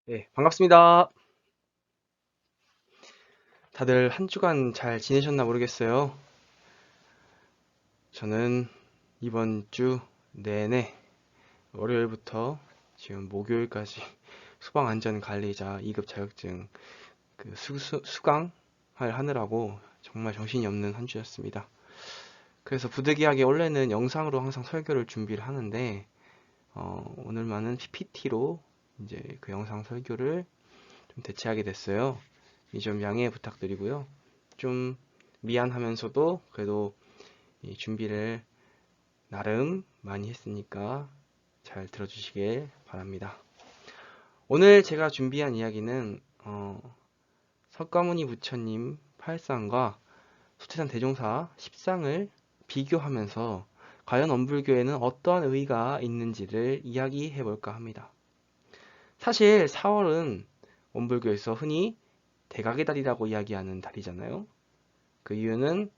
네, 반갑습니다. 다들 한 주간 잘 지내셨나 모르겠어요. 저는 이번 주 내내 월요일부터 지금 목요일까지 소방안전관리자 2급 자격증 수강을 하느라고 정말 정신이 없는 한 주였습니다. 그래서 부득이하게 원래는 영상으로 항상 설교를 준비를 하는데 오늘만은 PPT로 이제 그 영상 설교를 좀 대체하게 됐어요. 이 점 양해 부탁드리고요. 좀 미안하면서도 그래도 이 준비를 나름 많이 했으니까 잘 들어주시길 바랍니다. 오늘 제가 준비한 이야기는 석가모니 부처님 8상과 수태산 대종사 10상을 비교하면서 과연 원불교에는 어떠한 의의가 있는지를 이야기해 볼까 합니다. 사실 4월은 원불교에서 흔히 대각의 달이라고 이야기하는 달이잖아요. 그 이유는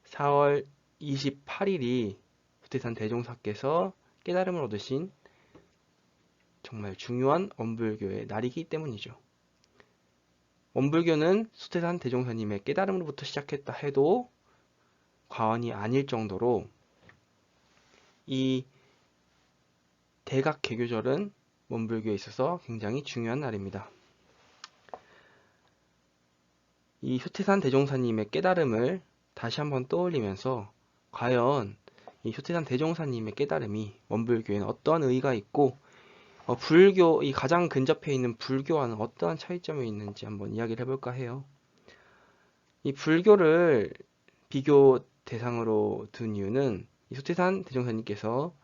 4월 28일이 수태산 대종사께서 깨달음을 얻으신 정말 중요한 원불교의 날이기 때문이죠. 원불교는 수태산 대종사님의 깨달음으로부터 시작했다 해도 과언이 아닐 정도로 이 대각 개교절은 원불교에 있어서 굉장히 중요한 날입니다. 이 수태산 대종사님의 깨달음을 다시 한번 떠올리면서 과연 이 수태산 대종사님의 깨달음이 원불교에는 어떠한 의의가 있고 불교, 이 가장 근접해 있는 불교와는 어떠한 차이점이 있는지 한번 이야기를 해볼까 해요. 이 불교를 비교 대상으로 둔 이유는 이 소태산 대종사님께서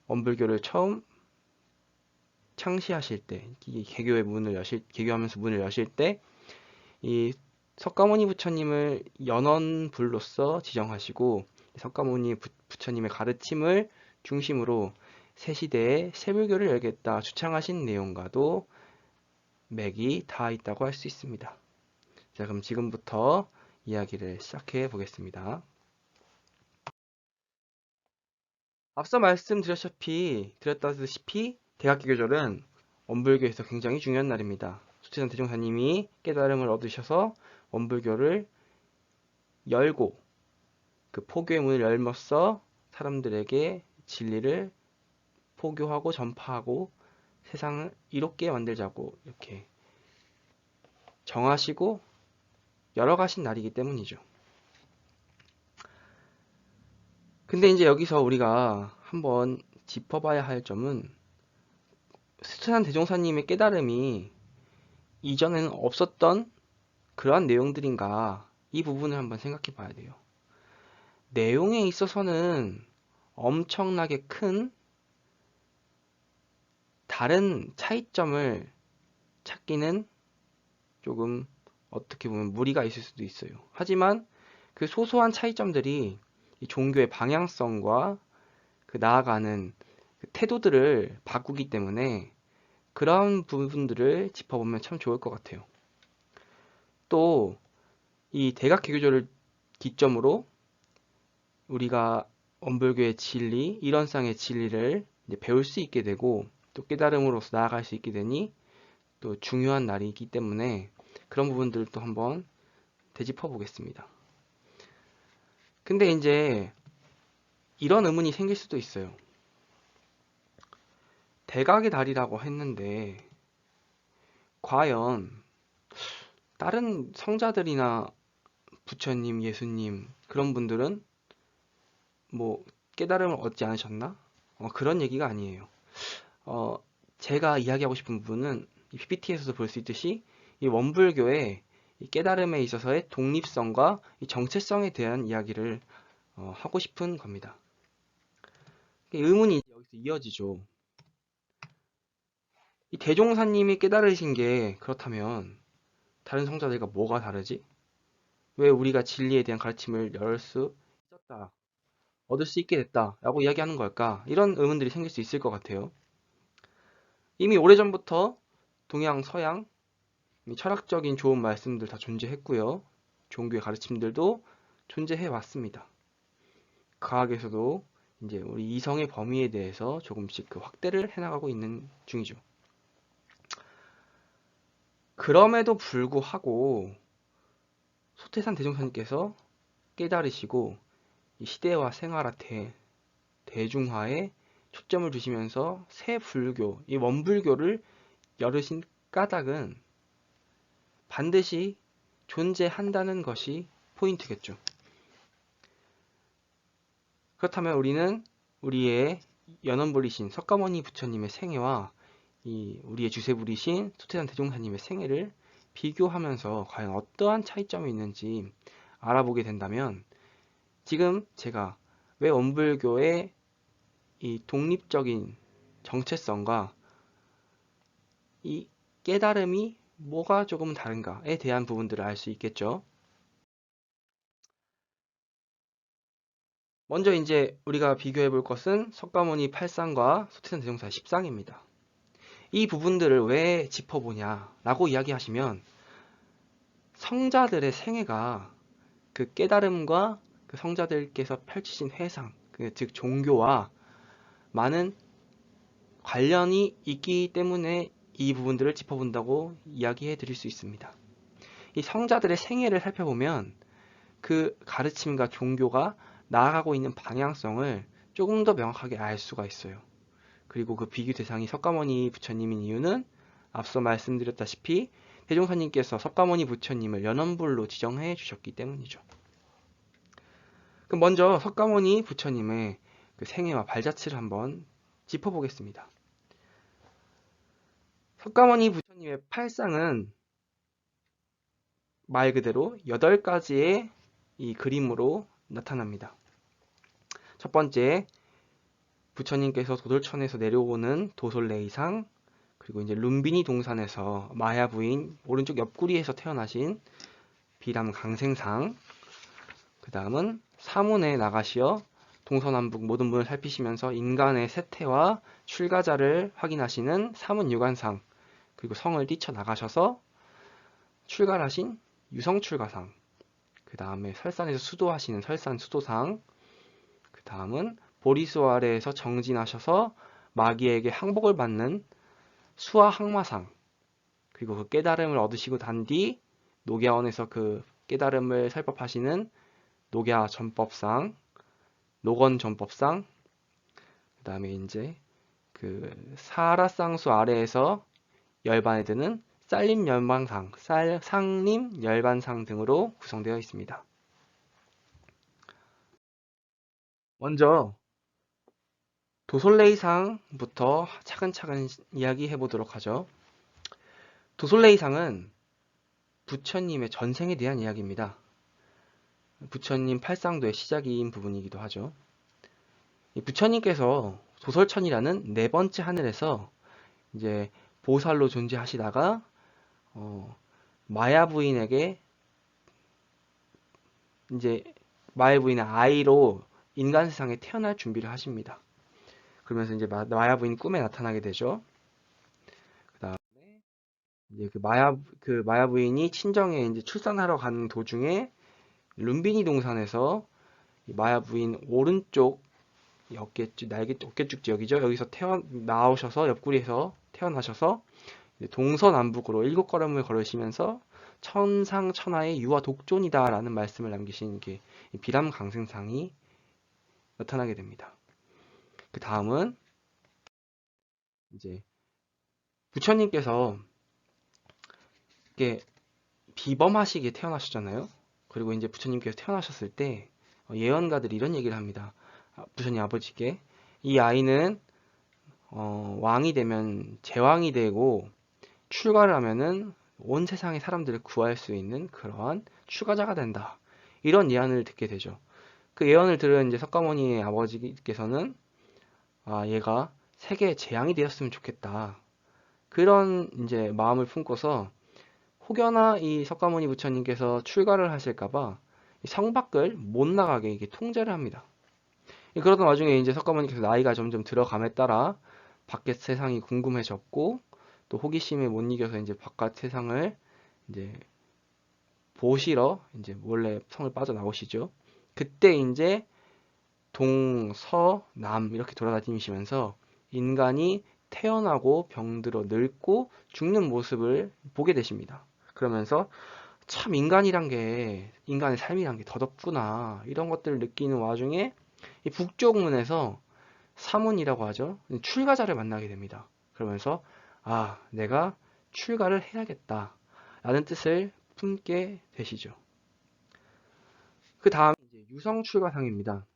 원불교를 처음 창시하실 때, 이 개교하면서 문을 여실 때, 이 석가모니 부처님을 연원불로서 지정하시고, 석가모니 부처님의 가르침을 중심으로 새 시대에 새불교를 열겠다 주창하신 내용과도 맥이 닿아 있다고 할 수 있습니다. 자, 그럼 지금부터 이야기를 시작해 보겠습니다. 앞서 말씀드렸다시피 대각개교절은 원불교에서 굉장히 중요한 날입니다. 수태산 대종사님이 깨달음을 얻으셔서 원불교를 열고 그 포교의 문을 열면서 사람들에게 진리를 포교하고 전파하고 세상을 이롭게 만들자고 이렇게 정하시고 열어가신 날이기 때문이죠. 근데 이제 여기서 우리가 한번 짚어봐야 할 점은 수천한 대종사님의 깨달음이 이전에는 없었던 그러한 내용들인가, 이 부분을 한번 생각해 봐야 돼요. 내용에 있어서는 엄청나게 큰 다른 차이점을 찾기는 조금 어떻게 보면 무리가 있을 수도 있어요. 하지만 그 소소한 차이점들이 이 종교의 방향성과 그 나아가는 그 태도들을 바꾸기 때문에 그런 부분들을 짚어보면 참 좋을 것 같아요. 또 이 대각개교절을 기점으로 우리가 원불교의 진리, 일원상의 진리를 이제 배울 수 있게 되고 또 깨달음으로서 나아갈 수 있게 되니 또 중요한 날이기 때문에 그런 부분들을 또 한번 되짚어 보겠습니다. 근데 이제 이런 의문이 생길 수도 있어요. 대각의 달이라고 했는데 과연 다른 성자들이나 부처님, 예수님 그런 분들은 뭐 깨달음을 얻지 않으셨나? 그런 얘기가 아니에요. 어, 제가 이야기하고 싶은 부분은 이 PPT에서도 볼 수 있듯이 이 원불교의 이 깨달음에 있어서의 독립성과 이 정체성에 대한 이야기를 하고 싶은 겁니다. 의문이 여기서 이어지죠. 이 대종사님이 깨달으신 게 그렇다면 다른 성자들과 뭐가 다르지? 왜 우리가 진리에 대한 가르침을 열 수 있었다, 얻을 수 있게 됐다라고 이야기하는 걸까? 이런 의문들이 생길 수 있을 것 같아요. 이미 오래전부터 동양, 서양 철학적인 좋은 말씀들 다 존재했고요. 종교의 가르침들도 존재해 왔습니다. 과학에서도 이제 우리 이성의 범위에 대해서 조금씩 그 확대를 해나가고 있는 중이죠. 그럼에도 불구하고 소태산 대종사님께서 깨달으시고 이 시대와 생활화 대중화에 초점을 두시면서 새 불교, 이 원불교를 열으신 까닭은 반드시 존재한다는 것이 포인트겠죠. 그렇다면 우리는 우리의 연원불이신 석가모니 부처님의 생애와 우리의 주세불이신 소태산 대종사님의 생애를 비교하면서 과연 어떠한 차이점이 있는지 알아보게 된다면, 지금 제가 왜 원불교의 이 독립적인 정체성과 이 깨달음이 뭐가 조금 다른가에 대한 부분들을 알 수 있겠죠. 먼저 이제 우리가 비교해 볼 것은 석가모니 8상과 소태산 대종사 10상입니다. 이 부분들을 왜 짚어보냐라고 이야기하시면, 성자들의 생애가 그 깨달음과 그 성자들께서 펼치신 회상, 즉 종교와 많은 관련이 있기 때문에 이 부분들을 짚어본다고 이야기해 드릴 수 있습니다. 이 성자들의 생애를 살펴보면 그 가르침과 종교가 나아가고 있는 방향성을 조금 더 명확하게 알 수가 있어요. 그리고 그 비교 대상이 석가모니 부처님인 이유는 앞서 말씀드렸다시피 대종사님께서 석가모니 부처님을 연원불로 지정해 주셨기 때문이죠. 그럼 먼저 석가모니 부처님의 그 생애와 발자취를 한번 짚어보겠습니다. 석가모니 부처님의 8상은 말 그대로 8가지의 이 그림으로 나타납니다. 첫 번째, 부처님께서 도솔천에서 내려오는 도솔레이상, 그리고 이제 룸비니 동산에서 마야 부인 오른쪽 옆구리에서 태어나신 비람강생상, 그 다음은 사문에 나가시어 동서남북 모든 분을 살피시면서 인간의 세태와 출가자를 확인하시는 사문유관상, 그리고 성을 뛰쳐나가셔서 출가하신 유성출가상, 그 다음에 설산에서 수도하시는 설산수도상, 그 다음은 보리수 아래에서 정진하셔서 마귀에게 항복을 받는 수화항마상, 그리고 그 깨달음을 얻으시고 단 뒤 녹야원에서 그 깨달음을 설법하시는 녹야전법상, 녹원전법상, 그 다음에 이제 그 사라쌍수 아래에서 열반에 드는 쌀림열반상, 상림열반상 등으로 구성되어 있습니다. 먼저 도솔레이상부터 차근차근 이야기해 보도록 하죠. 도솔레이상은 부처님의 전생에 대한 이야기입니다. 부처님 8상도의 시작인 부분이기도 하죠. 부처님께서 도솔천이라는 네 번째 하늘에서 이제 보살로 존재하시다가 마야 부인에게 이제 마야 부인의 아이로 인간 세상에 태어날 준비를 하십니다. 그러면서 이제 마야 부인 꿈에 나타나게 되죠. 그다음에 이제 그 마야 부인이 친정에 이제 출산하러 가는 도중에 룸비니 동산에서 마야 부인 오른쪽 어깨 쭉지역이죠. 여기서 나오셔서 옆구리에서 태어나셔서 동서남북으로 7걸음을 걸으시면서 천상천하의 유아 독존이다 라는 말씀을 남기신 게 비람강생상이 나타나게 됩니다. 그 다음은 이제 부처님께서 이게 비범하시게 태어나셨잖아요. 그리고 이제 부처님께서 태어나셨을 때 예언가들이 이런 얘기를 합니다. 부처님 아버지께 이 아이는 왕이 되면 제왕이 되고 출가를 하면은 온 세상의 사람들을 구할 수 있는 그러한 출가자가 된다. 이런 예언을 듣게 되죠. 그 예언을 들은 이제 석가모니의 아버지께서는 얘가 세계의 재앙이 되었으면 좋겠다. 그런 이제 마음을 품고서 혹여나 이 석가모니 부처님께서 출가를 하실까봐 성 밖을 못 나가게 이게 통제를 합니다. 그러던 와중에 이제 석가모니께서 나이가 점점 들어감에 따라 밖의 세상이 궁금해졌고 또 호기심에 못 이겨서 이제 바깥 세상을 이제 보시러 이제 몰래 성을 빠져나오시죠. 그때 이제 동, 서, 남 이렇게 돌아다니시면서 인간이 태어나고 병들어 늙고 죽는 모습을 보게 되십니다. 그러면서 참 인간의 삶이란 게 더덥구나 이런 것들을 느끼는 와중에 이 북쪽 문에서 사문이라고 하죠. 출가자를 만나게 됩니다. 그러면서 아, 내가 출가를 해야겠다 라는 뜻을 품게 되시죠. 그 다음 이제 유성출가상입니다.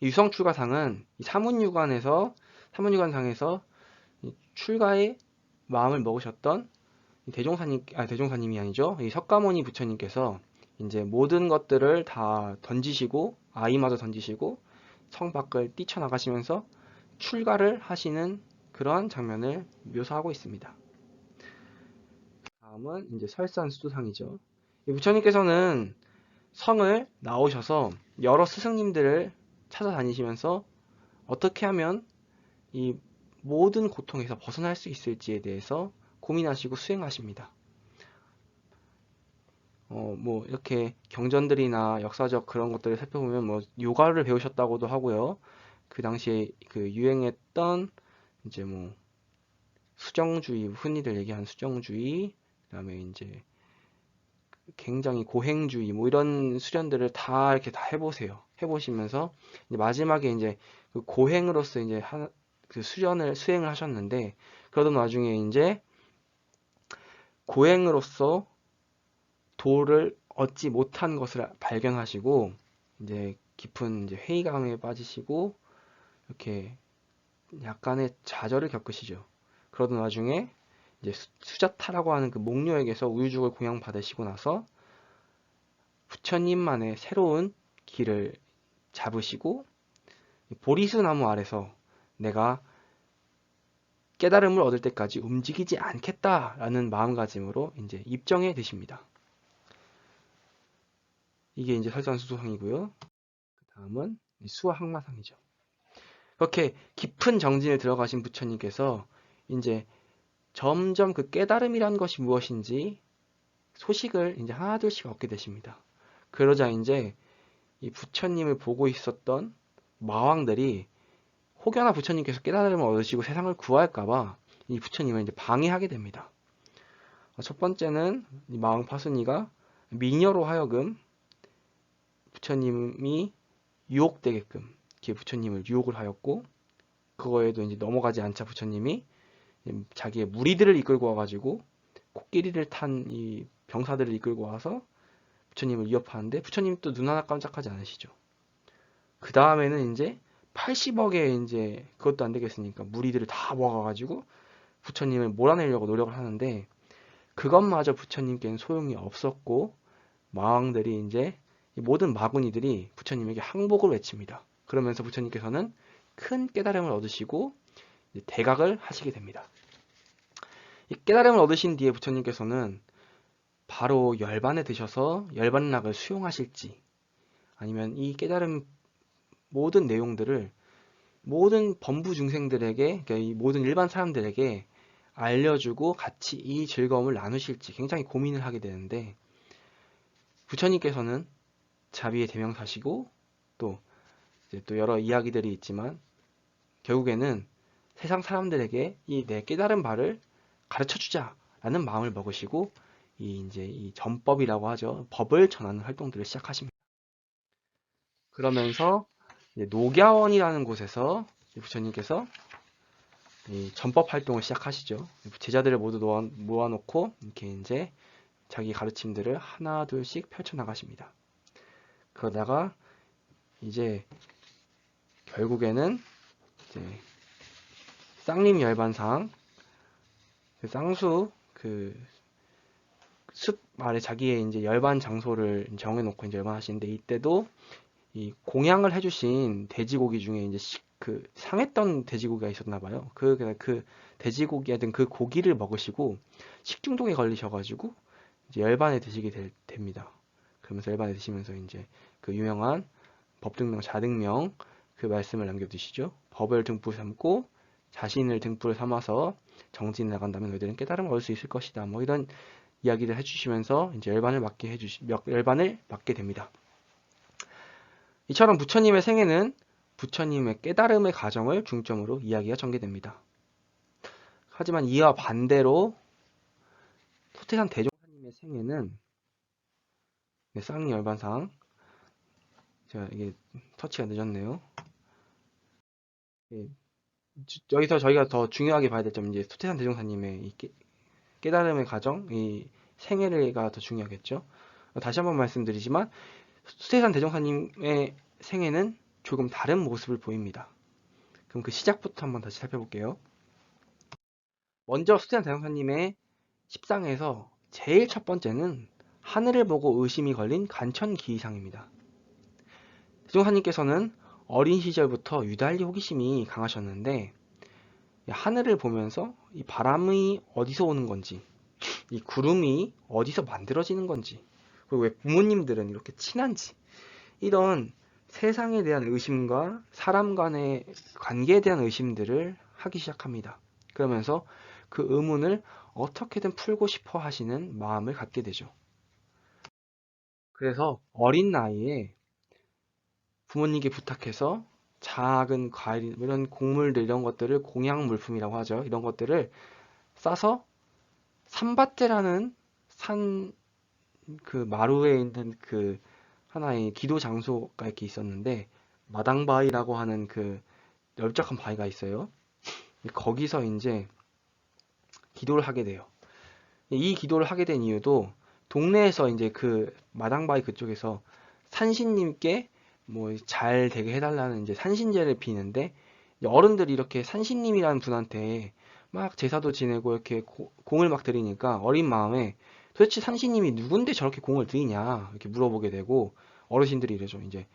유성출가상은 이 사문유관상에서 출가의 마음을 먹으셨던 대종사님이 아니죠. 이 석가모니 부처님께서 이제 모든 것들을 다 던지시고 아이마저 던지시고 성 밖을 뛰쳐나가시면서 출가를 하시는 그러한 장면을 묘사하고 있습니다. 다음은 이제 설산수도상이죠. 이 부처님께서는 성을 나오셔서 여러 스승님들을 찾아다니시면서 어떻게 하면 이 모든 고통에서 벗어날 수 있을지에 대해서 고민하시고 수행하십니다. 뭐 이렇게 경전들이나 역사적 그런 것들을 살펴보면 뭐 요가를 배우셨다고도 하고요. 그 당시에 그 유행했던 이제 뭐 수정주의, 흔히들 얘기하는 수정주의, 그다음에 이제 굉장히 고행주의 뭐 이런 수련들을 다 이렇게 다 해보세요. 해보시면서 이제 마지막에 이제 그 고행으로서 이제 그 수행을 하셨는데 그러던 와중에 이제 고행으로서 도를 얻지 못한 것을 발견하시고 이제 깊은 이제 회의감에 빠지시고 이렇게 약간의 좌절을 겪으시죠. 그러던 와중에 이제 수자타라고 하는 그 목료에게서 우유죽을 공양받으시고 나서 부처님만의 새로운 길을 잡으시고 보리수 나무 아래서 내가 깨달음을 얻을 때까지 움직이지 않겠다라는 마음가짐으로 이제 입정해 드십니다. 이게 이제 설산수도상이고요. 그 다음은 수화항마상이죠. 그렇게 깊은 정진에 들어가신 부처님께서 이제 점점 그 깨달음이란 것이 무엇인지 소식을 이제 하나둘씩 얻게 되십니다. 그러자 이제 이 부처님을 보고 있었던 마왕들이 혹여나 부처님께서 깨달음을 얻으시고 세상을 구할까봐 이 부처님을 이제 방해하게 됩니다. 첫 번째는 이 마왕 파순이가 미녀로 하여금 부처님이 유혹되게끔 이렇게 부처님을 유혹을 하였고 그거에도 이제 넘어가지 않자 부처님이 자기의 무리들을 이끌고 와가지고 코끼리를 탄 이 병사들을 이끌고 와서 부처님을 위협하는데 부처님 또 눈 하나 깜짝하지 않으시죠. 그 다음에는 이제 80억의 이제 그것도 안 되겠으니까 무리들을 다 모아가지고 부처님을 몰아내려고 노력을 하는데 그것마저 부처님께는 소용이 없었고 마왕들이 이제 모든 마구니들이 부처님에게 항복을 외칩니다. 그러면서 부처님께서는 큰 깨달음을 얻으시고 대각을 하시게 됩니다. 이 깨달음을 얻으신 뒤에 부처님께서는 바로 열반에 드셔서 열반락을 수용하실지 아니면 이 깨달음 모든 내용들을 모든 범부 중생들에게 그러니까 이 모든 일반 사람들에게 알려주고 같이 이 즐거움을 나누실지 굉장히 고민을 하게 되는데 부처님께서는 자비의 대명사시고 또 이제 또 여러 이야기들이 있지만 결국에는 세상 사람들에게 이 내 깨달은 바를 가르쳐 주자라는 마음을 먹으시고 이제 이 전법이라고 하죠. 법을 전하는 활동들을 시작하십니다. 그러면서 이제 녹야원이라는 곳에서 부처님께서 이 전법 활동을 시작하시죠. 제자들을 모두 모아놓고 이렇게 이제 자기 가르침들을 하나 둘씩 펼쳐 나가십니다. 그러다가 이제 결국에는 이제 쌍림 열반상 그 쌍수 그 숲 아래 자기의 이제 열반 장소를 정해놓고 이제 열반하시는데 이때도 이 공양을 해주신 돼지고기 중에 이제 그 상했던 돼지고기가 있었나 봐요. 그 돼지고기 하여튼 그 고기를 먹으시고 식중독에 걸리셔가지고 이제 열반에 드시게 됩니다. 그러면서 열반에 드시면서 이제 그 유명한 법등명 자등명 그 말씀을 남겨두시죠. 법을 등불 삼고 자신을 등불을 삼아서 정진을 나간다면 너희들은 깨달음을 얻을 수 있을 것이다. 뭐 이런 이야기를 해주시면서 이제 열반을 맡게 됩니다. 이처럼 부처님의 생애는 부처님의 깨달음의 과정을 중점으로 이야기가 전개됩니다. 하지만 이와 반대로 소태산 대종사님의 생애는 쌍열반상 제가 이게 터치가 늦었네요. 예, 여기서 저희가 더 중요하게 봐야 될 점은 이제 소태산 대종사님의 이 깨달음의 과정, 이 생애가 더 중요하겠죠. 다시 한번 말씀드리지만 소태산 대종사님의 생애는 조금 다른 모습을 보입니다. 그럼 그 시작부터 한번 다시 살펴볼게요. 먼저 소태산 대종사님의 십상에서 제일 첫 번째는 하늘을 보고 의심이 걸린 간천기이상입니다. 대종사님께서는 어린 시절부터 유달리 호기심이 강하셨는데 하늘을 보면서 이 바람이 어디서 오는 건지, 이 구름이 어디서 만들어지는 건지, 그리고 왜 부모님들은 이렇게 친한지, 이런 세상에 대한 의심과 사람 간의 관계에 대한 의심들을 하기 시작합니다. 그러면서 그 의문을 어떻게든 풀고 싶어 하시는 마음을 갖게 되죠. 그래서 어린 나이에 부모님께 부탁해서 작은 과일, 이런 곡물들, 이런 것들을 공양 물품이라고 하죠. 이런 것들을 싸서 산밭제라는 산 그 마루에 있는 그 하나의 기도 장소가 이렇게 있었는데 마당바위라고 하는 그 넓적한 바위가 있어요. 거기서 이제 기도를 하게 돼요. 이 기도를 하게 된 이유도 동네에서 이제 그 마당바위 그쪽에서 산신님께 뭐 잘 되게 해달라는 이제 산신제를 비는데 어른들이 이렇게 산신님이라는 분한테 막 제사도 지내고 이렇게 공을 막 드리니까 어린 마음에 도대체 산신님이 누군데 저렇게 공을 드리냐 이렇게 물어보게 되고 어르신들이 이러죠. 이제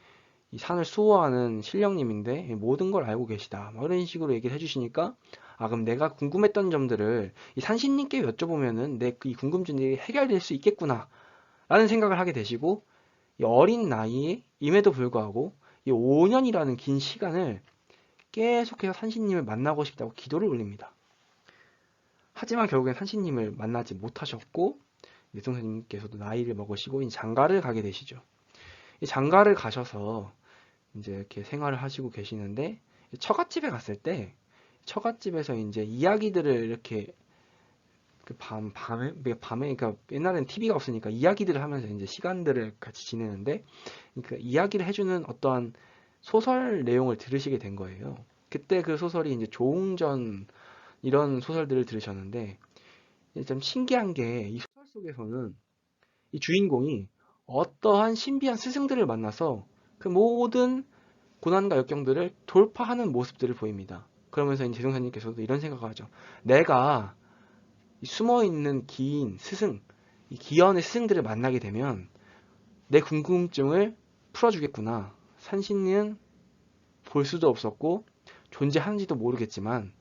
이 산을 수호하는 신령님인데 모든 걸 알고 계시다. 뭐 이런 식으로 얘기를 해주시니까 그럼 내가 궁금했던 점들을 이 산신님께 여쭤보면은 내 이 궁금증이 해결될 수 있겠구나 라는 생각을 하게 되시고 이 어린 나이에 임에도 불구하고 이 5년이라는 긴 시간을 계속해서 산신님을 만나고 싶다고 기도를 올립니다. 하지만 결국엔 산신님을 만나지 못하셨고 예성사님께서도 나이를 먹으시고 이 장가를 가게 되시죠. 이 장가를 가셔서 이제 이렇게 생활을 하시고 계시는데 처갓집에 갔을 때 처갓집에서 이제 이야기들을 이렇게 그 밤에 그러니까 옛날엔 TV가 없으니까 이야기들을 하면서 이제 시간들을 같이 지내는데 그러니까 이야기를 해주는 어떠한 소설 내용을 들으시게 된 거예요. 그때 그 소설이 이제 조웅전 이런 소설들을 들으셨는데 좀 신기한 게 이 소설 속에서는 이 주인공이 어떠한 신비한 스승들을 만나서 그 모든 고난과 역경들을 돌파하는 모습들을 보입니다. 그러면서 이제 대종사님께서도 이런 생각을 하죠. 내가 숨어있는 기인, 스승, 이 기연의 스승들을 만나게 되면 내 궁금증을 풀어주겠구나. 산신은 볼 수도 없었고 존재하는지도 모르겠지만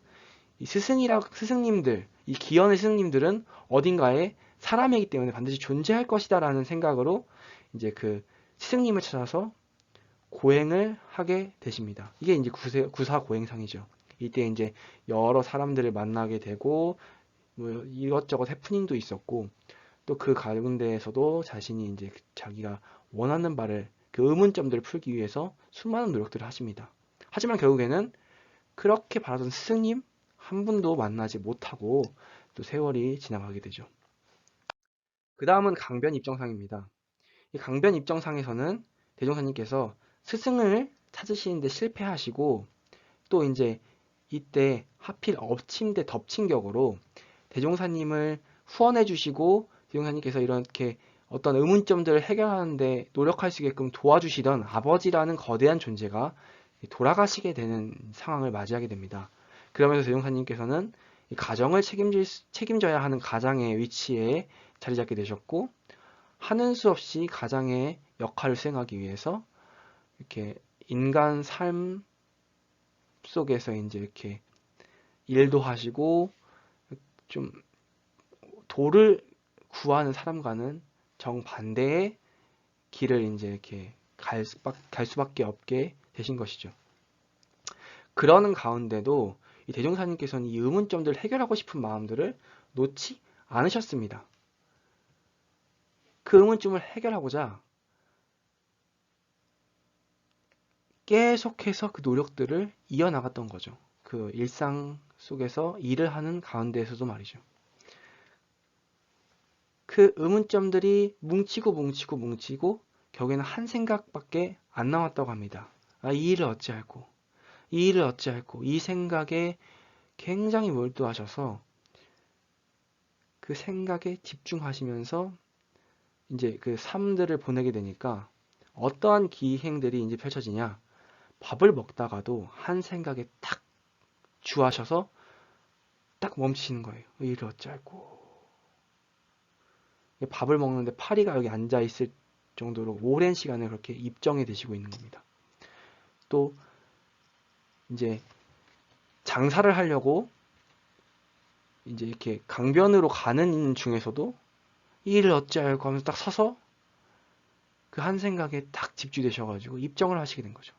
이 스승님들, 이 기연의 스승님들은 어딘가에 사람이기 때문에 반드시 존재할 것이다 라는 생각으로 이제 그 스승님을 찾아서 고행을 하게 되십니다. 이게 이제 구사 고행상이죠. 이때 이제 여러 사람들을 만나게 되고 뭐 이것저것 해프닝도 있었고 또 그 가운데에서도 자신이 이제 자기가 원하는 바를 그 의문점들을 풀기 위해서 수많은 노력들을 하십니다. 하지만 결국에는 그렇게 바라던 스승님 한 분도 만나지 못하고 또 세월이 지나가게 되죠. 그 다음은 강변 입정상입니다. 이 강변 입정상에서는 대종사님께서 스승을 찾으시는데 실패하시고 또 이제 이때 하필 엎친 데 덮친 격으로 대종사님을 후원해 주시고 대종사님께서 이렇게 어떤 의문점들을 해결하는데 노력할 수 있게끔 도와주시던 아버지라는 거대한 존재가 돌아가시게 되는 상황을 맞이하게 됩니다. 그러면서 대종사님께서는 가정을 책임져야 하는 가장의 위치에 자리 잡게 되셨고 하는 수 없이 가장의 역할을 수행하기 위해서 이렇게 인간 삶 속에서 이제 이렇게 일도 하시고 좀 도를 구하는 사람과는 정반대의 길을 이제 이렇게 갈 수밖에 없게 되신 것이죠. 그러는 가운데도 이 대종사님께서는 이 의문점들을 해결하고 싶은 마음들을 놓지 않으셨습니다. 그 의문점을 해결하고자 계속해서 그 노력들을 이어나갔던 거죠. 그 일상 속에서 일을 하는 가운데에서도 말이죠. 그 의문점들이 뭉치고 결국에는 한 생각밖에 안 나왔다고 합니다. 이 일을 어찌할꼬, 이 일을 어찌할꼬, 이 생각에 굉장히 몰두하셔서 그 생각에 집중하시면서 이제 그 삶들을 보내게 되니까 어떠한 기행들이 이제 펼쳐지냐. 밥을 먹다가도 한 생각에 딱 주하셔서 딱 멈추시는 거예요. 이 일을 어찌할꼬. 밥을 먹는데 파리가 여기 앉아 있을 정도로 오랜 시간을 그렇게 입정해 드시고 있는 겁니다. 또 이제 장사를 하려고 이제 이렇게 강변으로 가는 중에서도 이 일을 어찌할꼬 하면서 딱 서서 그 한 생각에 딱 집중되셔가지고 입정을 하시게 된 거죠.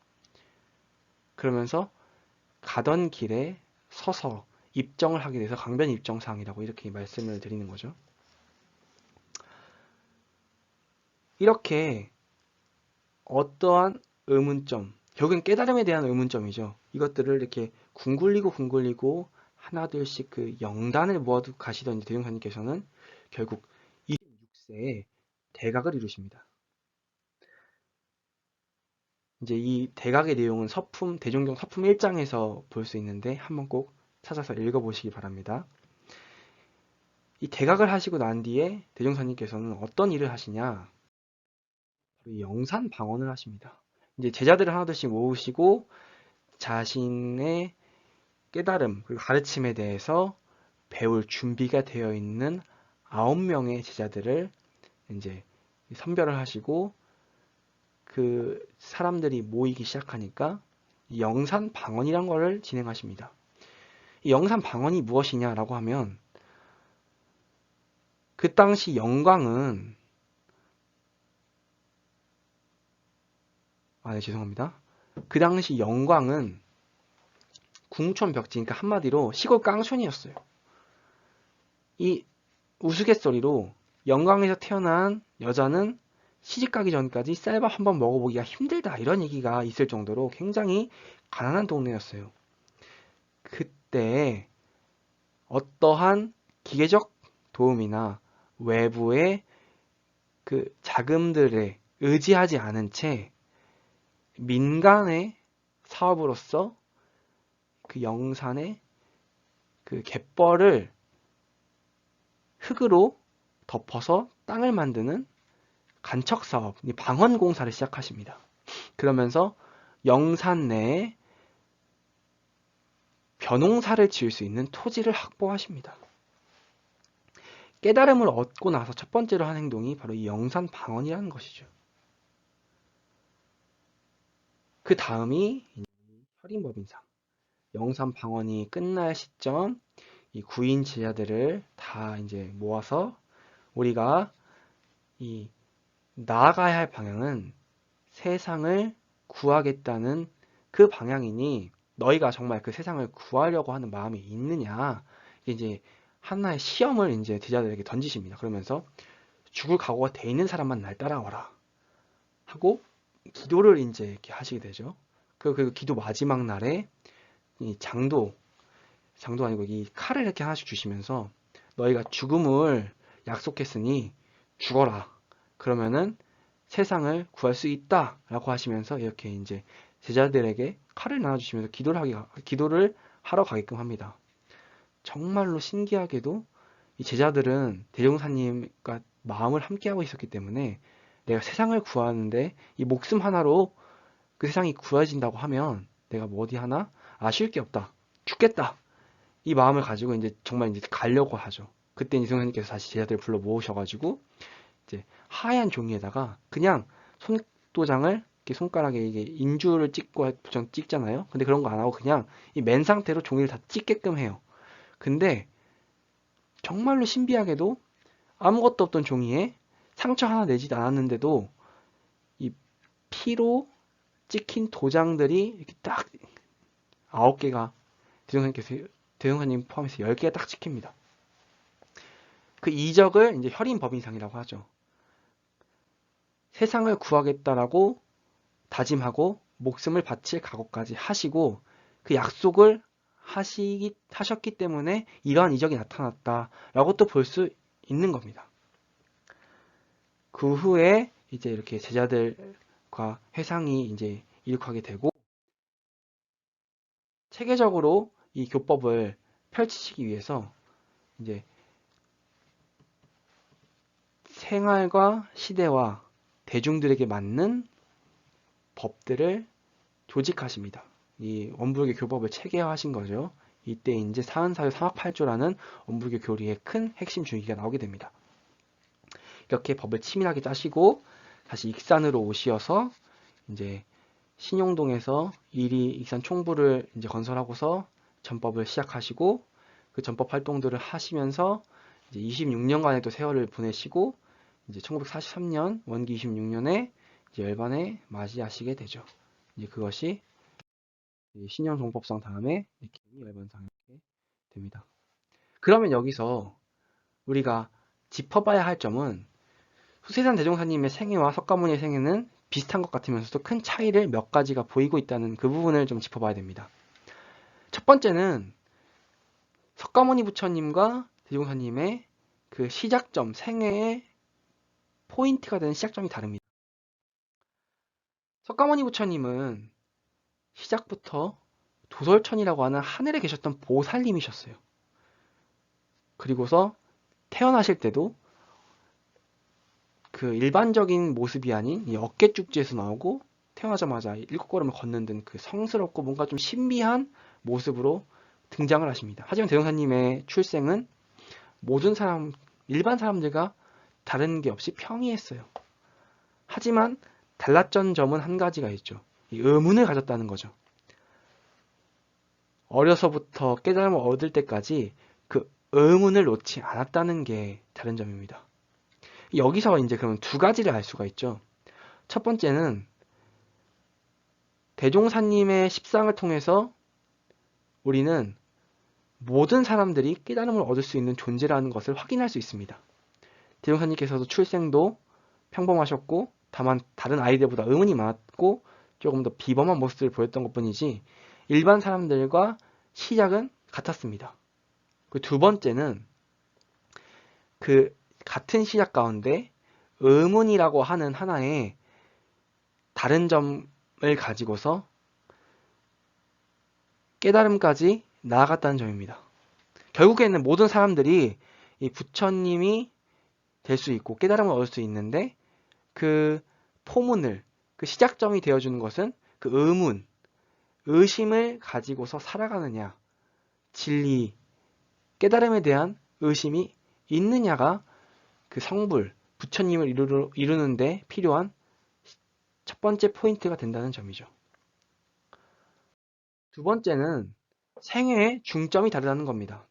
그러면서 가던 길에 서서 입정을 하게 돼서 강변 입정상이라고 이렇게 말씀을 드리는 거죠. 이렇게 어떠한 의문점, 결국엔 깨달음에 대한 의문점이죠. 이것들을 이렇게 궁굴리고 하나둘씩 그 영단을 모아 가시던 대종사님께서는 결국 26세에 대각을 이루십니다. 이제 이 대각의 내용은 서품, 대종경 서품 1장에서 볼 수 있는데 한번 꼭 찾아서 읽어보시기 바랍니다. 이 대각을 하시고 난 뒤에 대종사님께서는 어떤 일을 하시냐? 영산 방언을 하십니다. 이제 제자들을 하나둘씩 모으시고 자신의 깨달음 그리고 가르침에 대해서 배울 준비가 되어 있는 9명의 제자들을 이제 선별을 하시고 그 사람들이 모이기 시작하니까 영산 방언이란 것을 진행하십니다. 이 영산 방언이 무엇이냐라고 하면 그 당시 영광은 네, 죄송합니다. 그 당시 영광은 궁촌벽지, 그러니까 한마디로 시골 깡촌이었어요. 이 우스갯소리로 영광에서 태어난 여자는 시집가기 전까지 쌀밥 한번 먹어보기가 힘들다 이런 얘기가 있을 정도로 굉장히 가난한 동네였어요. 그때 어떠한 기계적 도움이나 외부의 그 자금들에 의지하지 않은 채 민간의 사업으로서 그 영산의 그 갯벌을 흙으로 덮어서 땅을 만드는 간척 사업, 방언 공사를 시작하십니다. 그러면서 영산 내에 벼농사를 지을 수 있는 토지를 확보하십니다. 깨달음을 얻고 나서 첫 번째로 한 행동이 바로 이 영산 방언이라는 것이죠. 그 다음이 혈인법인상. 영산 방언이 끝날 시점 이 구인 제자들을 다 이제 모아서 우리가 이 나아가야 할 방향은 세상을 구하겠다는 그 방향이니 너희가 정말 그 세상을 구하려고 하는 마음이 있느냐 이제 하나의 시험을 이제 제자들에게 던지십니다. 그러면서 죽을 각오가 돼 있는 사람만 날 따라와라 하고 기도를 이제 이렇게 하시게 되죠. 그 기도 마지막 날에 이 장도 아니고 이 칼을 이렇게 하나씩 주시면서 너희가 죽음을 약속했으니 죽어라. 그러면은 세상을 구할 수 있다라고 하시면서 이렇게 이제 제자들에게 칼을 나눠주시면서 기도를 하러 가게끔 합니다. 정말로 신기하게도 이 제자들은 대종사님과 마음을 함께하고 있었기 때문에 내가 세상을 구하는데 이 목숨 하나로 그 세상이 구해진다고 하면 내가 뭐 어디 하나 아쉬울 게 없다. 죽겠다. 이 마음을 가지고 이제 정말 이제 가려고 하죠. 그때 이승환님께서 다시 제자들을 불러 모으셔가지고 이제 하얀 종이에다가 그냥 손도장을 이렇게 손가락에 이게 인주를 찍고 찍잖아요. 근데 그런 거 안 하고 그냥 이 맨 상태로 종이를 다 찍게끔 해요. 근데 정말로 신비하게도 아무것도 없던 종이에 상처 하나 내지 않았는데도 이 피로 찍힌 도장들이 이렇게 딱 9개가 대종사님 포함해서 10개가 딱 찍힙니다. 그 이적을 이제 혈인법인상이라고 하죠. 세상을 구하겠다라고 다짐하고 목숨을 바칠 각오까지 하시고 그 약속을 하셨기 때문에 이러한 이적이 나타났다라고 또 볼 수 있는 겁니다. 그 후에 이제 이렇게 제자들과 회상이 이제 이룩하게 되고 체계적으로 이 교법을 펼치시기 위해서 이제 생활과 시대와 대중들에게 맞는 법들을 조직하십니다. 이 원불교 교법을 체계화하신 거죠. 이때 이제 사은사유 삼학팔조라는 원불교 교리의 큰 핵심 줄기가 나오게 됩니다. 이렇게 법을 치밀하게 짜시고 다시 익산으로 오시어서 이제 신용동에서 이리 익산 총부를 이제 건설하고서 전법을 시작하시고 그 전법 활동들을 하시면서 이제 26년간의 또 세월을 보내시고 이제 1943년 원기 26년에 이제 열반에 맞이하시게 되죠. 이제 그것이 신영종법상 다음에 이렇게 열반상 이렇게 됩니다. 그러면 여기서 우리가 짚어봐야 할 점은 수세산 대종사님의 생애와 석가모니의 생애는 비슷한 것 같으면서도 큰 차이를 몇 가지가 보이고 있다는 그 부분을 좀 짚어봐야 됩니다. 첫 번째는 석가모니 부처님과 대종사님의 그 시작점, 생애의 포인트가 되는 시작점이 다릅니다. 석가모니 부처님은 시작부터 도솔천이라고 하는 하늘에 계셨던 보살님이셨어요. 그리고서 태어나실 때도 그 일반적인 모습이 아닌 이 어깨축지에서 나오고 태어나자마자 일곱 걸음을 걷는 등 그 성스럽고 뭔가 좀 신비한 모습으로 등장을 하십니다. 하지만 대종사님의 출생은 모든 사람, 일반 사람들과 다른 게 없이 평이했어요. 하지만 달랐던 점은 한 가지가 있죠. 이 의문을 가졌다는 거죠. 어려서부터 깨달음을 얻을 때까지 그 의문을 놓지 않았다는 게 다른 점입니다. 여기서 이제 그러면 두 가지를 알 수가 있죠. 첫 번째는 대종사님의 십상을 통해서 우리는 모든 사람들이 깨달음을 얻을 수 있는 존재라는 것을 확인할 수 있습니다. 대종사님께서도 출생도 평범하셨고 다만 다른 아이들보다 의문이 많았고 조금 더 비범한 모습을 보였던 것뿐이지 일반 사람들과 시작은 같았습니다. 그 두 번째는 그 같은 시작 가운데 의문이라고 하는 하나의 다른 점을 가지고서 깨달음까지 나아갔다는 점입니다. 결국에는 모든 사람들이 이 부처님이 될 수 있고 깨달음을 얻을 수 있는데 그 포문을, 그 시작점이 되어주는 것은 그 의문, 의심을 가지고서 살아가느냐, 진리, 깨달음에 대한 의심이 있느냐가 그 성불, 부처님을 이루는데 필요한 첫 번째 포인트가 된다는 점이죠. 두 번째는 생애의 중점이 다르다는 겁니다.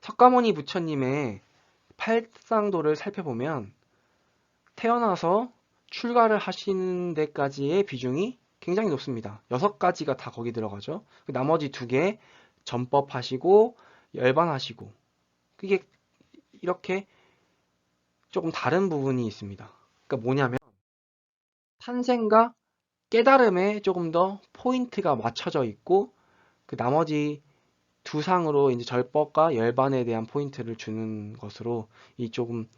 석가모니 부처님의 팔상도를 살펴보면 태어나서 출가를 하시는 데까지의 비중이 굉장히 높습니다. 6가지가 다 거기 들어가죠. 나머지 2개 전법하시고 열반하시고 그게 이렇게 조금 다른 부분이 있습니다. 그러니까 뭐냐면 탄생과 깨달음에 조금 더 포인트가 맞춰져 있고 그 나머지 2상으로 이제 절법과 열반에 대한 포인트를 주는 것으로 이 조금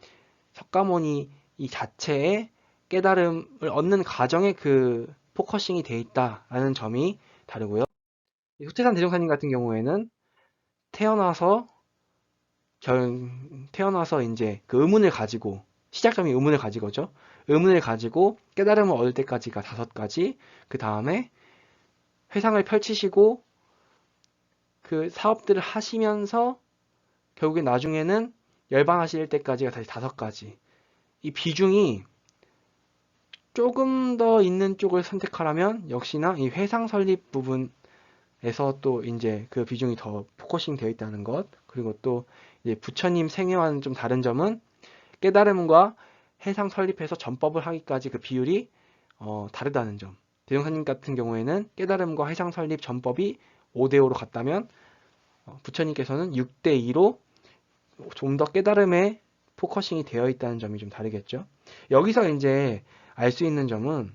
석가모니 이 자체의 깨달음을 얻는 과정에 그 포커싱이 돼 있다라는 점이 다르고요. 후퇴산 대종사님 같은 경우에는 태어나서 이제 그 의문을 가지고 시작점이 의문을 가지고죠. 의문을 가지고 깨달음을 얻을 때까지가 5가지. 그 다음에 회상을 펼치시고 그 사업들을 하시면서 결국에 나중에는 열반하실 때까지가 다시 5가지. 이 비중이 조금 더 있는 쪽을 선택하라면 역시나 이 회상 설립 부분에서 또 이제 그 비중이 더 포커싱 되어 있다는 것. 그리고 또 이제 부처님 생애와는 좀 다른 점은 깨달음과 해상 설립해서 전법을 하기까지 그 비율이 다르다는 점. 대종사님 같은 경우에는 깨달음과 해상 설립 전법이 5대5로 갔다면 부처님께서는 6대2로 좀 더 깨달음에 포커싱이 되어 있다는 점이 좀 다르겠죠. 여기서 이제 알 수 있는 점은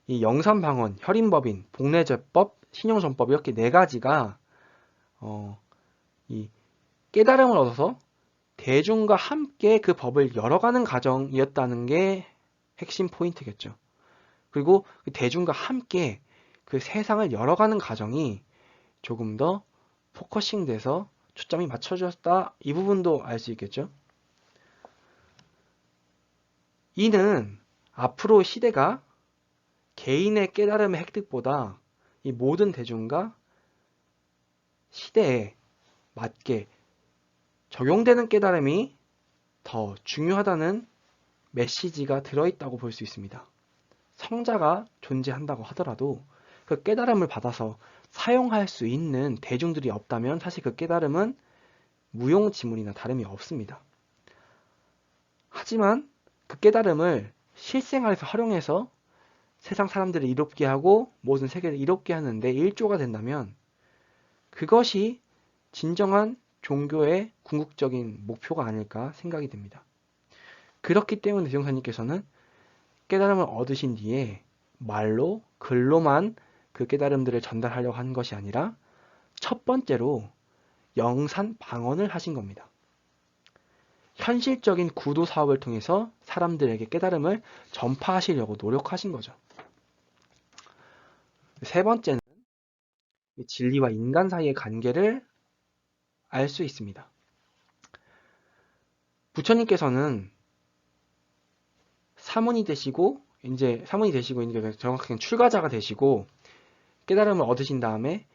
이 영산방언, 혈인법인, 복례제법, 신용전법 이렇게 네 가지가 이 깨달음을 얻어서 대중과 함께 그 법을 열어가는 과정이었다는 게 핵심 포인트겠죠. 그리고 그 대중과 함께 그 세상을 열어가는 과정이 조금 더 포커싱 돼서 초점이 맞춰졌다. 이 부분도 알 수 있겠죠. 이는 앞으로 시대가 개인의 깨달음의 획득보다 이 모든 대중과 시대에 맞게 적용되는 깨달음이 더 중요하다는 메시지가 들어있다고 볼 수 있습니다. 성자가 존재한다고 하더라도 그 깨달음을 받아서 사용할 수 있는 대중들이 없다면 사실 그 깨달음은 무용지물이나 다름이 없습니다. 하지만 그 깨달음을 실생활에서 활용해서 세상 사람들을 이롭게 하고 모든 세계를 이롭게 하는데 일조가 된다면 그것이 진정한 종교의 궁극적인 목표가 아닐까 생각이 듭니다. 그렇기 때문에 대종사님께서는 깨달음을 얻으신 뒤에 말로, 글로만 그 깨달음들을 전달하려고 한 것이 아니라 첫 번째로 영산 방언을 하신 겁니다. 현실적인 구도 사업을 통해서 사람들에게 깨달음을 전파하시려고 노력하신 거죠. 세 번째는 진리와 인간 사이의 관계를 알 수 있습니다. 부처님께서는 사문이 되시고 이제 정확하게 출가자가 되시고 깨달음을 얻으신 다음에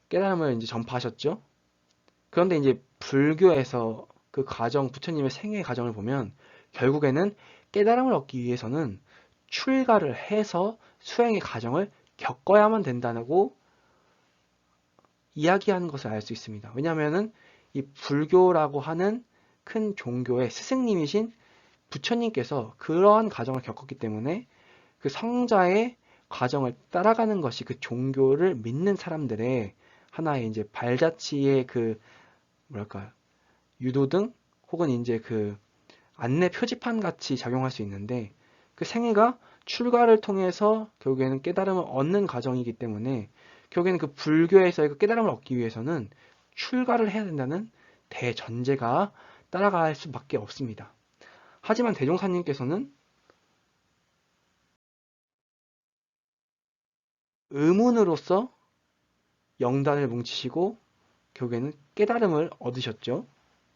깨달음을 이제 전파하셨죠. 그런데 이제 불교에서 그 과정, 부처님의 생애 과정을 보면 결국에는 깨달음을 얻기 위해서는 출가를 해서 수행의 과정을 겪어야만 된다고 이야기하는 것을 알 수 있습니다. 왜냐하면은 이 불교라고 하는 큰 종교의 스승님이신 부처님께서 그러한 과정을 겪었기 때문에 그 성자의 과정을 따라가는 것이 그 종교를 믿는 사람들의 하나의 이제 발자취의 그 뭐랄까 유도등 혹은 이제 그 안내 표지판 같이 작용할 수 있는데 그 생애가 출가를 통해서 결국에는 깨달음을 얻는 과정이기 때문에 결국에는 그 불교에서의 그 깨달음을 얻기 위해서는 출가를 해야 된다는 대전제가 따라갈 수밖에 없습니다. 하지만 대종사님께서는 의문으로서 영단을 뭉치시고 결국에는 깨달음을 얻으셨죠.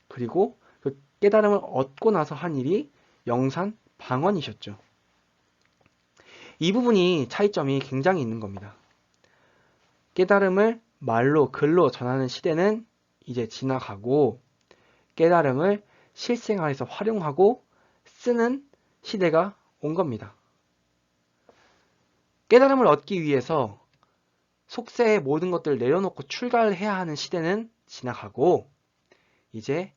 그리고 그 깨달음을 얻고 나서 한 일이 영산 방언이셨죠. 이 부분이 차이점이 굉장히 있는 겁니다. 깨달음을 말로 글로 전하는 시대는 이제 지나가고 깨달음을 실생활에서 활용하고 쓰는 시대가 온 겁니다. 깨달음을 얻기 위해서 속세의 모든 것들을 내려놓고 출가를 해야 하는 시대는 지나가고 이제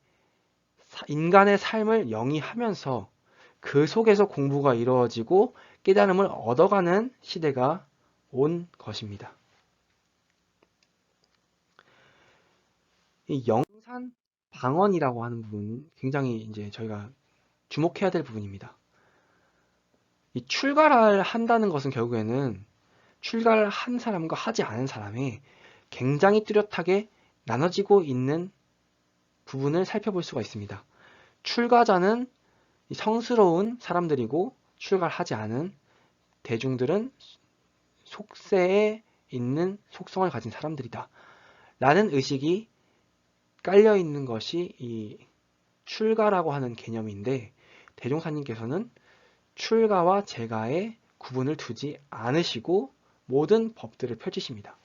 인간의 삶을 영위하면서 그 속에서 공부가 이루어지고 깨달음을 얻어가는 시대가 온 것입니다. 이 영산 방언이라고 하는 부분 굉장히 이제 저희가 주목해야 될 부분입니다. 이 출가를 한다는 것은 결국에는 출가를 한 사람과 하지 않은 사람이 굉장히 뚜렷하게 나눠지고 있는 부분을 살펴볼 수가 있습니다. 출가자는 성스러운 사람들이고 출가를 하지 않은 대중들은 속세에 있는 속성을 가진 사람들이다. 라는 의식이 깔려 있는 것이 이 출가라고 하는 개념인데 대종사님께서는 출가와 재가의 구분을 두지 않으시고 모든 법들을 펼치십니다.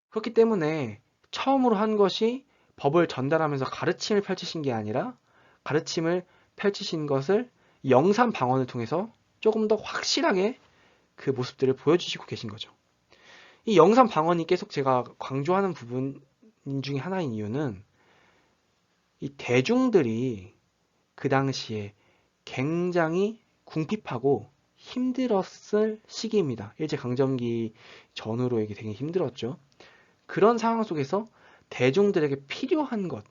그렇기 때문에 처음으로 한 것이 법을 전달하면서 가르침을 펼치신 게 아니라 가르침을 펼치신 것을 영산 방언을 통해서 조금 더 확실하게 그 모습들을 보여주시고 계신 거죠. 이 영산 방언이 계속 제가 강조하는 부분 중에 하나인 이유는 이 대중들이 그 당시에 굉장히 궁핍하고 힘들었을 시기입니다. 일제강점기 전후로 이게 되게 힘들었죠. 그런 상황 속에서 대중들에게 필요한 것,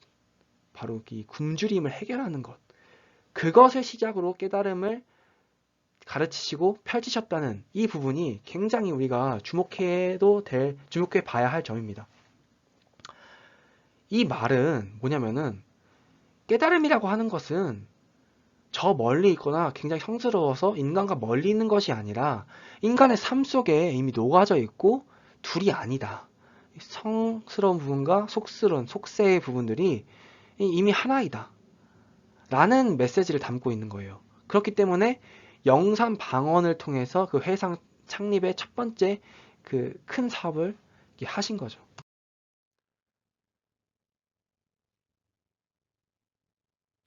바로 이 굶주림을 해결하는 것, 그것을 시작으로 깨달음을 가르치시고 펼치셨다는 이 부분이 굉장히 우리가 주목해 봐야 할 점입니다. 이 말은 뭐냐면은 깨달음이라고 하는 것은 저 멀리 있거나 굉장히 성스러워서 인간과 멀리 있는 것이 아니라 인간의 삶 속에 이미 녹아져 있고 둘이 아니다. 성스러운 부분과 속세의 부분들이 이미 하나이다. 라는 메시지를 담고 있는 거예요. 그렇기 때문에 영산 방언을 통해서 그 회상 창립의 첫 번째 그 큰 사업을 하신 거죠.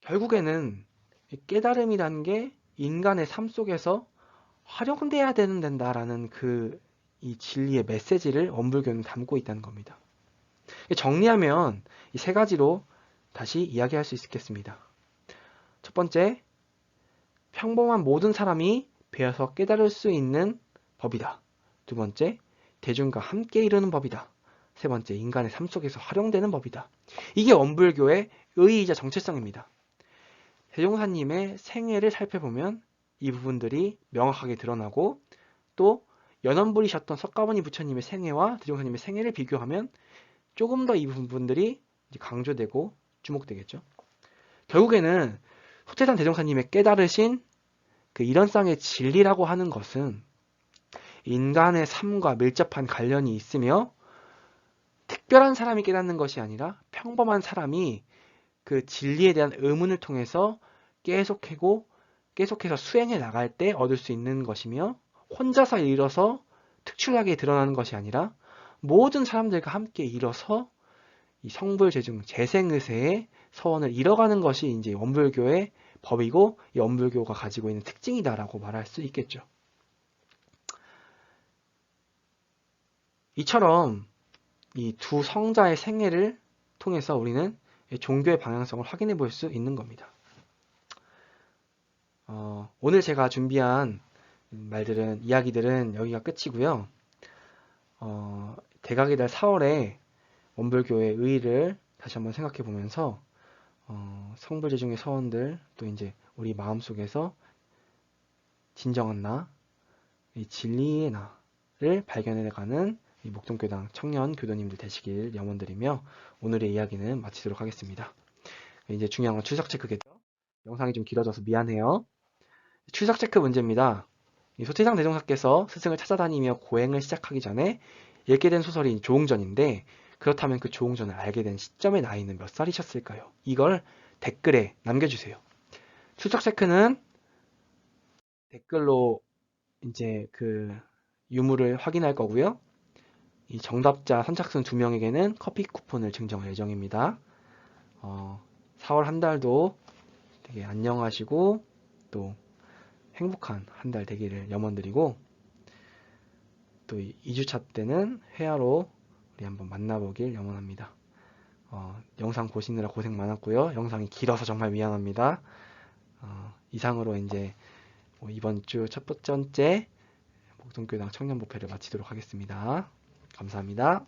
결국에는 깨달음이라는 게 인간의 삶 속에서 활용돼야 된다라는 이 진리의 메시지를 원불교는 담고 있다는 겁니다. 정리하면 이 세 가지로 다시 이야기할 수 있겠습니다. 첫 번째, 평범한 모든 사람이 배워서 깨달을 수 있는 법이다. 두 번째, 대중과 함께 이루는 법이다. 세 번째, 인간의 삶 속에서 활용되는 법이다. 이게 원불교의 의의이자 정체성입니다. 대종사님의 생애를 살펴보면 이 부분들이 명확하게 드러나고 또 연원부리셨던 석가모니 부처님의 생애와 대종사님의 생애를 비교하면 조금 더 이 부분들이 강조되고 주목되겠죠. 결국에는 소태산 대종사님의 깨달으신 그 일원상의 진리라고 하는 것은 인간의 삶과 밀접한 관련이 있으며 특별한 사람이 깨닫는 것이 아니라 평범한 사람이 그 진리에 대한 의문을 통해서 계속해서 수행해 나갈 때 얻을 수 있는 것이며 혼자서 이뤄서 특출나게 드러나는 것이 아니라 모든 사람들과 함께 이뤄서 이 성불재중 재생의세의 서원을 이뤄가는 것이 이제 원불교의 법이고 이 원불교가 가지고 있는 특징이다라고 말할 수 있겠죠. 이처럼 이 두 성자의 생애를 통해서 우리는 종교의 방향성을 확인해 볼 수 있는 겁니다. 오늘 제가 준비한 이야기들은 여기가 끝이고요. 대각의 달 4월에 원불교의 의의를 다시 한번 생각해 보면서 성불재중의 서원들 또 이제 우리 마음속에서 진정한 나, 이 진리의 나를 발견해가는 이 목동교당 청년 교도님들 되시길 염원드리며 오늘의 이야기는 마치도록 하겠습니다. 이제 중요한 건 출석 체크겠죠. 영상이 좀 길어져서 미안해요. 출석 체크 문제입니다. 이 소태상 대종사께서 스승을 찾아다니며 고행을 시작하기 전에 읽게 된 소설이 조응전인데 그렇다면 그 조응전을 알게 된 시점의 나이는 몇 살이셨을까요? 이걸 댓글에 남겨주세요. 출석 체크는 댓글로 이제 그 유무를 확인할 거고요. 이 정답자 선착순 2명에게는 커피 쿠폰을 증정할 예정입니다. 4월 한 달도 되게 안녕하시고 또 행복한 한 달 되기를 염원드리고 또 2주차 때는 회화로 우리 한번 만나보길 염원합니다. 영상 보시느라 고생 많았고요. 영상이 길어서 정말 미안합니다. 이상으로 이제 이번 주 첫 번째 목동교당 청년부패를 마치도록 하겠습니다. 감사합니다.